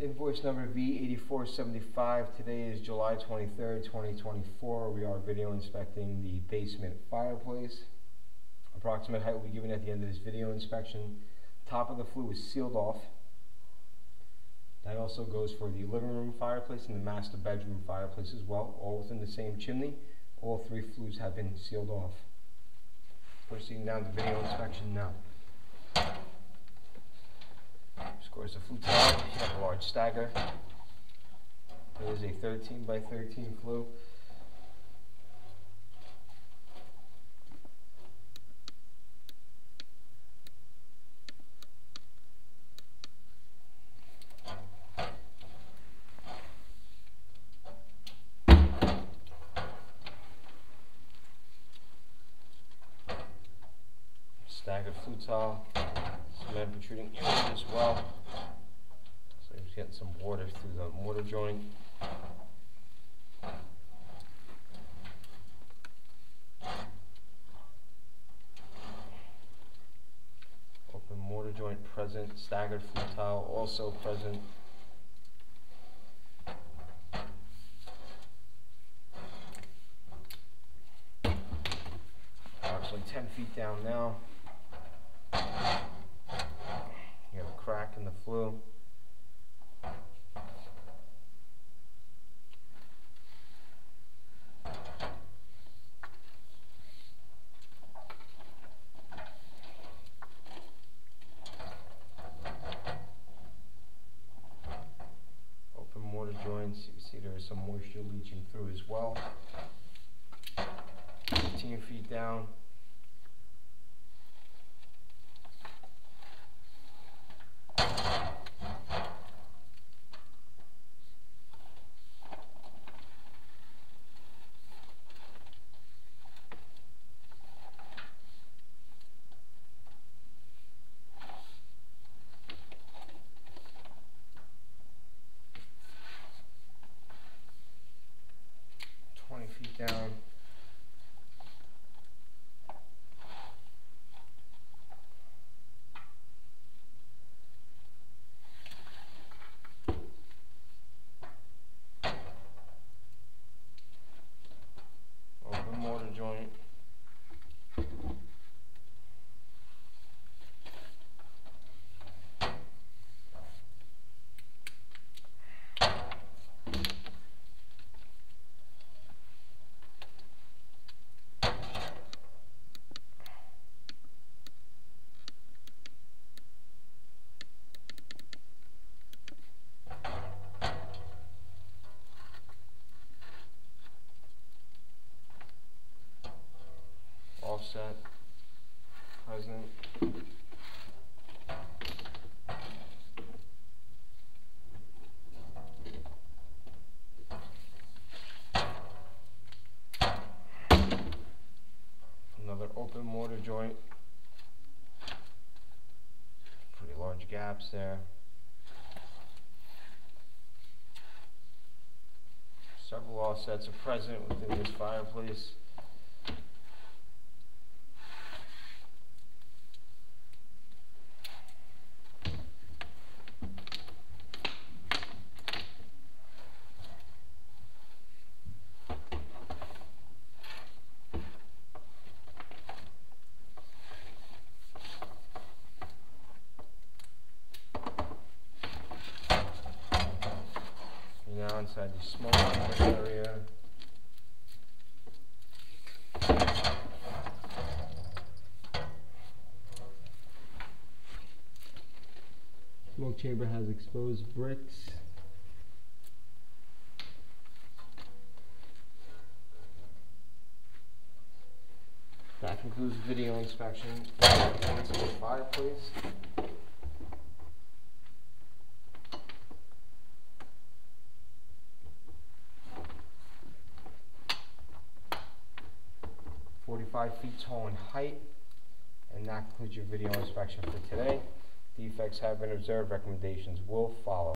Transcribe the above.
Invoice number V8475. Today is July 23rd, 2024. We are video inspecting the basement fireplace. Approximate height will be given at the end of this video inspection. Top of the flue is sealed off. That also goes for the living room fireplace and the master bedroom fireplace as well, all within the same chimney. All three flues have been sealed off. Proceeding down to video inspection now. Scores the flue tile. You have a large stagger. It is a 13 by 13 flue. Staggered flue tile. Cement protruding inward as well. So he's getting some water through the mortar joint. Open mortar joint present. Staggered flue tile also present. Approximately 10 feet down now. You have a crack in the flue. Open mortar joints. You can see there is some moisture leaching through as well. 15 feet down. Feet down. Open mortar joint. Offset, present. Another open mortar joint. Pretty large gaps there. Several offsets are present within this fireplace. Now inside the smoke area. Smoke chamber has exposed bricks. That concludes the video inspection of the fireplace. Feet tall in height, and that concludes your video inspection for today. Defects have been observed. Recommendations will follow.